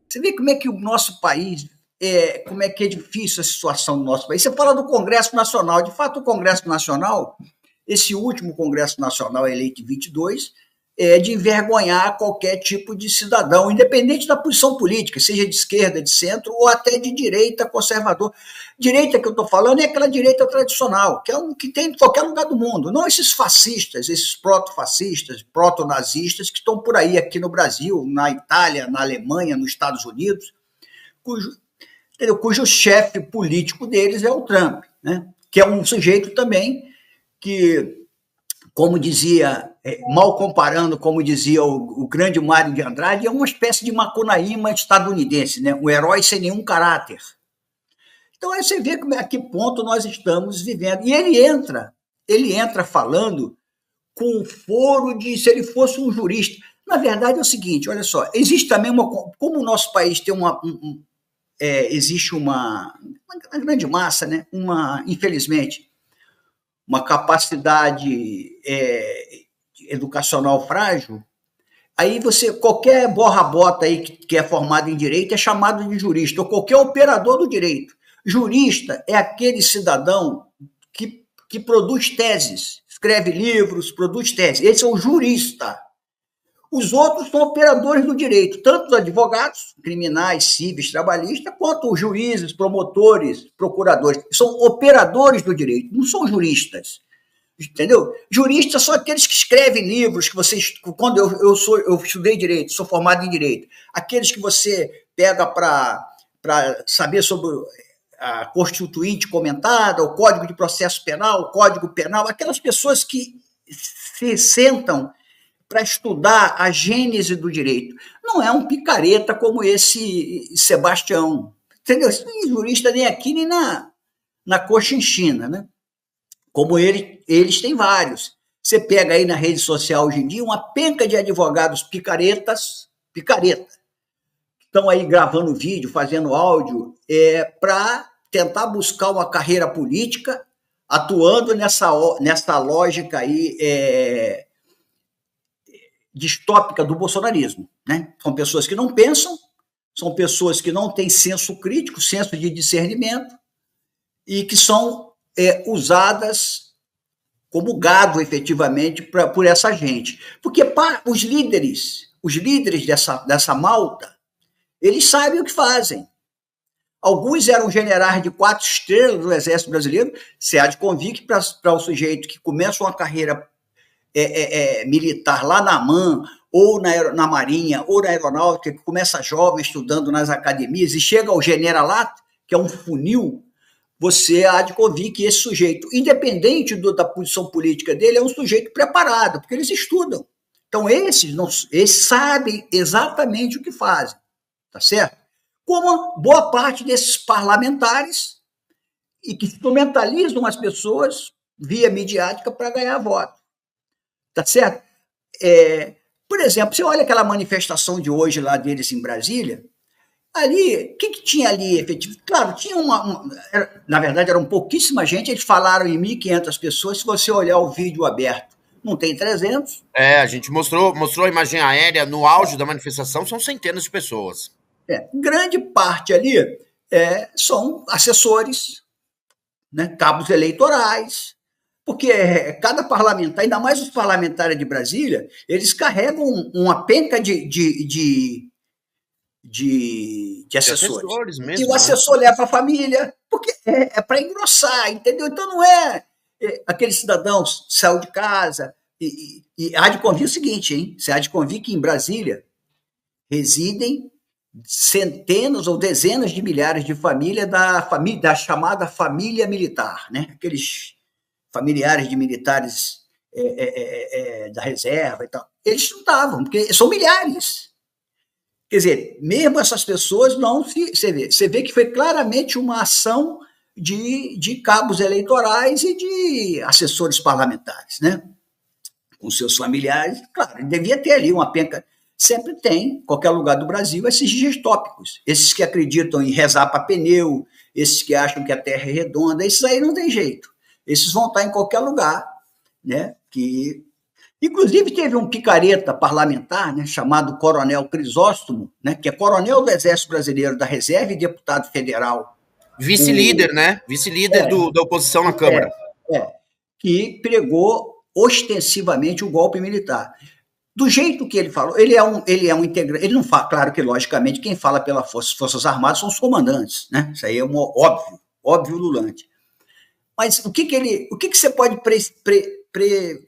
Você vê como é que o nosso país, como é que é difícil a situação do nosso país. Você fala do Congresso Nacional. De fato, o Congresso Nacional, esse último Congresso Nacional eleito em 22, é de envergonhar qualquer tipo de cidadão, independente da posição política, seja de esquerda, de centro ou até de direita, conservador. Direita que eu estou falando é aquela direita tradicional, que é que tem em qualquer lugar do mundo, não esses fascistas, esses proto-fascistas, proto-nazistas que estão por aí aqui no Brasil, na Itália, na Alemanha, nos Estados Unidos, cujo chefe político deles é o Trump, né? Que é um sujeito também que, como dizia, mal comparando, como dizia o grande Mário de Andrade, é uma espécie de Macunaíma estadunidense, né? Um herói sem nenhum caráter. Então aí você vê a que ponto nós estamos vivendo. E ele entra falando com o foro de se ele fosse um jurista. Na verdade é o seguinte, olha só, existe também como o nosso país tem existe uma grande massa, né? Infelizmente, uma capacidade educacional frágil, aí qualquer borra-bota aí que é formado em direito é chamado de jurista, ou qualquer operador do direito. Jurista é aquele cidadão que produz teses, escreve livros, produz teses. Esse é o jurista. Os outros são operadores do direito, tanto os advogados, criminais, civis, trabalhistas, quanto os juízes, promotores, procuradores. São operadores do direito, não são juristas. Entendeu? Juristas são aqueles que escrevem livros, que vocês, quando eu estudei direito, sou formado em direito, aqueles que você pega para saber sobre a Constituinte comentada, o Código de Processo Penal, o Código Penal, aquelas pessoas que se sentam para estudar a gênese do direito. Não é um picareta como esse Sebastião, entendeu? Esse não é jurista nem aqui, nem na Cochinchina, né? Como eles têm vários. Você pega aí na rede social hoje em dia uma penca de advogados picareta, estão aí gravando vídeo, fazendo áudio, para tentar buscar uma carreira política, atuando nessa lógica aí distópica do bolsonarismo, né? São pessoas que não pensam, são pessoas que não têm senso crítico, senso de discernimento, e que são usadas como gado, efetivamente, por essa gente. Porque os líderes dessa malta, eles sabem o que fazem. Alguns eram generais de 4 estrelas do Exército Brasileiro. Você há de convir que para o sujeito que começa uma carreira militar lá na AMAN, ou na Marinha, ou na Aeronáutica, que começa jovem, estudando nas academias, e chega ao generalato, que é um funil, você há de convir que esse sujeito, independente da posição política dele, é um sujeito preparado, porque eles estudam. Então, esses sabem exatamente o que fazem, tá certo? Como boa parte desses parlamentares e que instrumentalizam as pessoas via midiática para ganhar voto, tá certo? Por exemplo, você olha aquela manifestação de hoje lá deles em Brasília, ali, o que tinha ali efetivo? Claro, tinha na verdade, eram pouquíssima gente, eles falaram em 1.500 pessoas, se você olhar o vídeo aberto, não tem 300. A gente mostrou a imagem aérea no auge da manifestação, são centenas de pessoas. Grande parte ali são assessores, né, cabos eleitorais, porque cada parlamentar, ainda mais os parlamentares de Brasília, eles carregam uma penca de assessores mesmo, e o assessor leva a família, porque é para engrossar, entendeu? Então não aquele cidadão saiu de casa, e há de convir o seguinte, hein? Você há de convir que em Brasília residem centenas ou dezenas de milhares de famílias da chamada família militar, né? Aqueles familiares de militares da reserva e tal. Eles não estavam, porque são milhares. Quer dizer, mesmo essas pessoas não você vê que foi claramente uma ação de cabos eleitorais e de assessores parlamentares, né? Com seus familiares. Claro, devia ter ali uma penca. Sempre tem, em qualquer lugar do Brasil, esses distópicos. Esses que acreditam em rezar para pneu, esses que acham que a Terra é redonda, esses aí não tem jeito. Esses vão estar em qualquer lugar, né? Que Inclusive, teve um picareta parlamentar, né, chamado Coronel Crisóstomo, né, que é coronel do Exército Brasileiro da Reserva e deputado federal. Vice-líder, né? Vice-líder da oposição na Câmara. Que pregou ostensivamente o golpe militar. Do jeito que ele falou, ele é um integrante, ele não fala, claro que, logicamente, quem fala pelas Forças Armadas são os comandantes, né? Isso aí é óbvio lulante. Mas o que você pode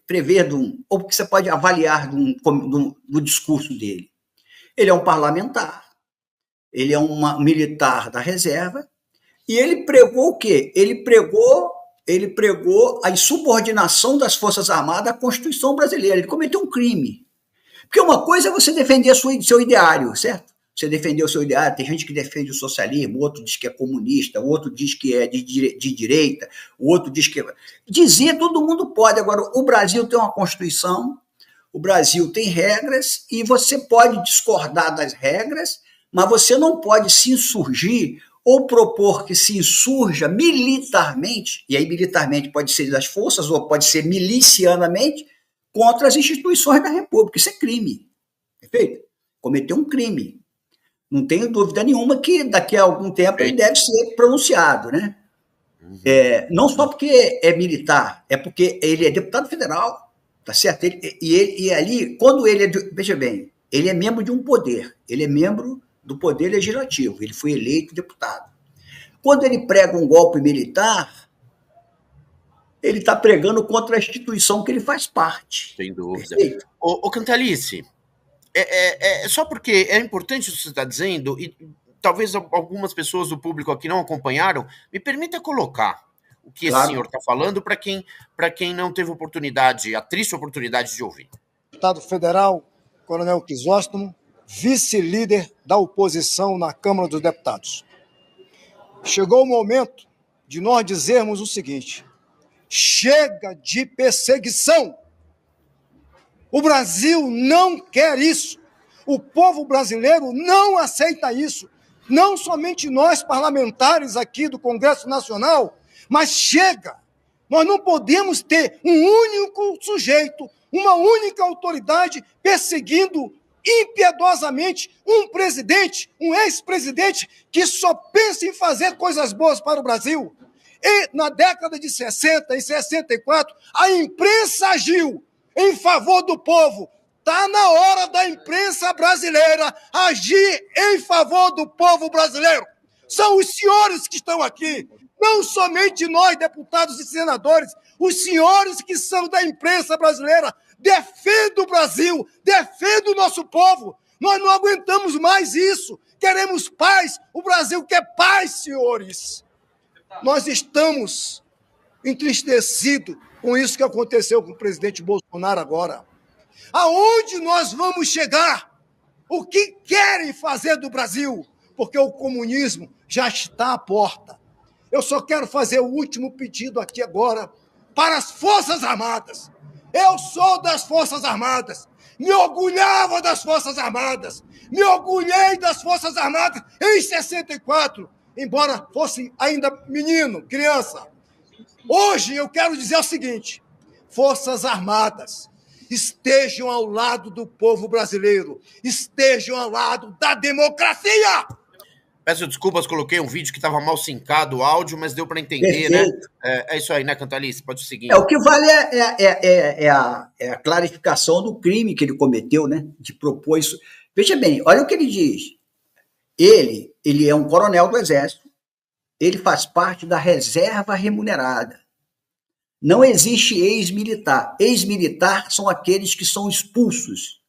prever ou o que você pode avaliar do discurso dele? Ele é um parlamentar, ele é um militar da reserva, e ele pregou o quê? Ele pregou a insubordinação das Forças Armadas à Constituição brasileira. Ele cometeu um crime. Porque uma coisa é você defender seu ideário, certo? Você defender o seu ideário, tem gente que defende o socialismo, o outro diz que é comunista, o outro diz que é de direita, o outro diz que... Dizer todo mundo pode. Agora, o Brasil tem uma Constituição, o Brasil tem regras, e você pode discordar das regras, mas você não pode se insurgir ou propor que se insurja militarmente, e aí militarmente pode ser das forças ou pode ser milicianamente, contra as instituições da República. Isso é crime. Perfeito? Cometeu um crime. Não tenho dúvida nenhuma que daqui a algum tempo ele deve ser pronunciado, né? Não só porque é militar, é porque ele é deputado federal, tá certo? E ali, quando ele veja bem, ele é membro de um poder, ele é membro do poder legislativo, ele foi eleito deputado. Quando ele prega um golpe militar, ele está pregando contra a instituição que ele faz parte. Sem dúvida. Ô Cantalice, só porque é importante o que você está dizendo, e talvez algumas pessoas do público aqui não acompanharam, me permita colocar o que esse senhor está falando para quem não teve oportunidade, a triste oportunidade de ouvir. Deputado federal, Coronel Crisóstomo, vice-líder da oposição na Câmara dos Deputados. Chegou o momento de nós dizermos o seguinte: chega de perseguição. O Brasil não quer isso. O povo brasileiro não aceita isso. Não somente nós, parlamentares aqui do Congresso Nacional, mas chega. Nós não podemos ter um único sujeito, uma única autoridade perseguindo impiedosamente um presidente, um ex-presidente que só pensa em fazer coisas boas para o Brasil. E na década de 60 e 64, a imprensa agiu em favor do povo. Está na hora da imprensa brasileira agir em favor do povo brasileiro. São os senhores que estão aqui, não somente nós, deputados e senadores, os senhores que são da imprensa brasileira. Defenda o Brasil, defenda o nosso povo. Nós não aguentamos mais isso. Queremos paz. O Brasil quer paz, senhores. Nós estamos entristecidos com isso que aconteceu com o presidente Bolsonaro agora. Aonde nós vamos chegar? O que querem fazer do Brasil? Porque o comunismo já está à porta. Eu só quero fazer o último pedido aqui agora para as Forças Armadas. Eu sou das Forças Armadas. Me orgulhava das Forças Armadas. Me orgulhei das Forças Armadas em 64, embora fosse ainda menino, criança. Hoje eu quero dizer o seguinte: Forças Armadas, estejam ao lado do povo brasileiro, estejam ao lado da democracia. Peço desculpas, coloquei um vídeo que estava mal sincado o áudio, mas deu para entender, perfeito, né? É isso aí, né, Cantalice? Pode seguir. O que vale é a clarificação do crime que ele cometeu, né? De propor isso. Veja bem, olha o que ele diz. Ele é um coronel do Exército, ele faz parte da reserva remunerada. Não existe ex-militar. Ex-militar são aqueles que são expulsos,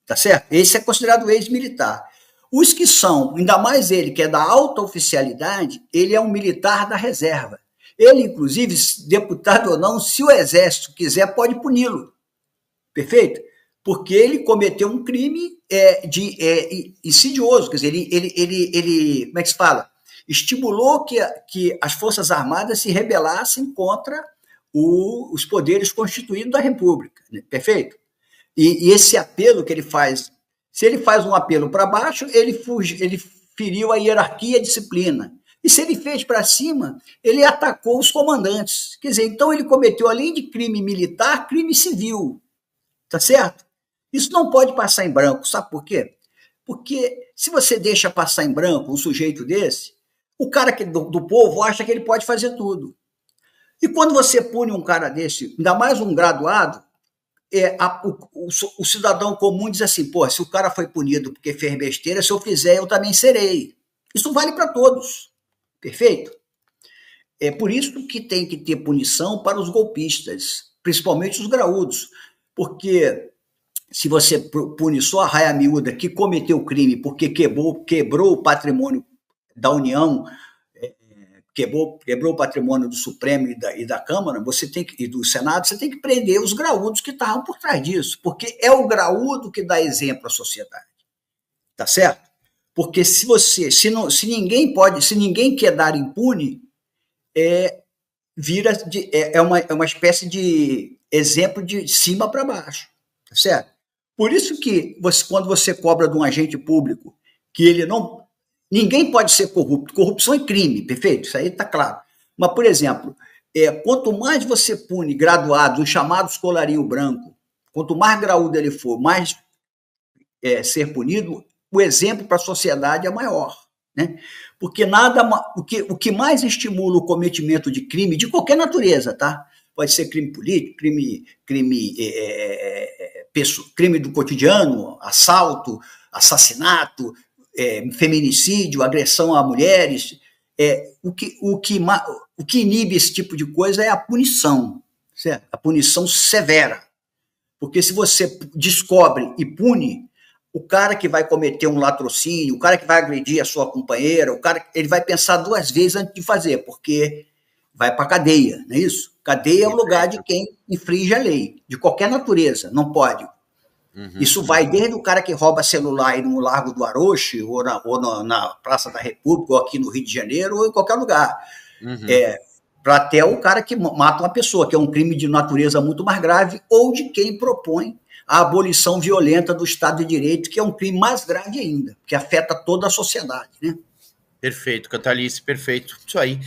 tá certo? Esse é considerado ex-militar. Os que são, ainda mais ele, que é da alta oficialidade, ele é um militar da reserva. Ele, inclusive, deputado ou não, se o Exército quiser, pode puni-lo. Perfeito? Porque ele cometeu um crime insidioso. Quer dizer, ele como é que se fala? Estimulou que as Forças Armadas se rebelassem contra os poderes constituídos da República. Perfeito? E esse apelo que ele faz, se ele faz um apelo para baixo, ele feriu a hierarquia e a disciplina. E se ele fez para cima, ele atacou os comandantes. Quer dizer, então ele cometeu, além de crime militar, crime civil. tá certo? Isso não pode passar em branco, sabe por quê? Porque se você deixa passar em branco um sujeito desse, o cara do povo acha que ele pode fazer tudo. E quando você pune um cara desse, ainda mais um graduado, o cidadão comum diz assim, pô, se o cara foi punido porque fez besteira, se eu fizer, eu também serei. Isso vale para todos, perfeito? É por isso que tem que ter punição para os golpistas, principalmente os graúdos, porque se você pune só a raia miúda que cometeu o crime porque quebrou o patrimônio da União, quebrou o patrimônio do Supremo e da Câmara, e do Senado, você tem que prender os graúdos que estavam por trás disso, porque é o graúdo que dá exemplo à sociedade. Tá certo? Porque se ninguém quer dar impune, é uma espécie de exemplo de cima para baixo. Tá certo? Por isso que quando você cobra de um agente público que ele não. Ninguém pode ser corrupto. Corrupção é crime, perfeito? Isso aí está claro. Mas, por exemplo, quanto mais você pune graduados, os chamados colarinho branco, quanto mais graúdo ele for, mais ser punido, o exemplo para a sociedade é maior. Né? Porque o que mais estimula o cometimento de crime, de qualquer natureza, tá? Pode ser crime político, crime do cotidiano, assalto, assassinato, feminicídio, agressão a mulheres, o que inibe esse tipo de coisa é a punição, certo? A punição severa. Porque se você descobre e pune, o cara que vai cometer um latrocínio, o cara que vai agredir a sua companheira, ele vai pensar 2 vezes antes de fazer, porque vai para a cadeia, não é isso? Cadeia é o lugar de quem infringe a lei, de qualquer natureza, não pode. Isso vai desde o cara que rouba celular aí no Largo do Aroche, ou na Praça da República, ou aqui no Rio de Janeiro, ou em qualquer lugar. Para até o cara que mata uma pessoa, que é um crime de natureza muito mais grave, ou de quem propõe a abolição violenta do Estado de Direito, que é um crime mais grave ainda, que afeta toda a sociedade. Né? Perfeito, Cantalice, perfeito. Isso aí.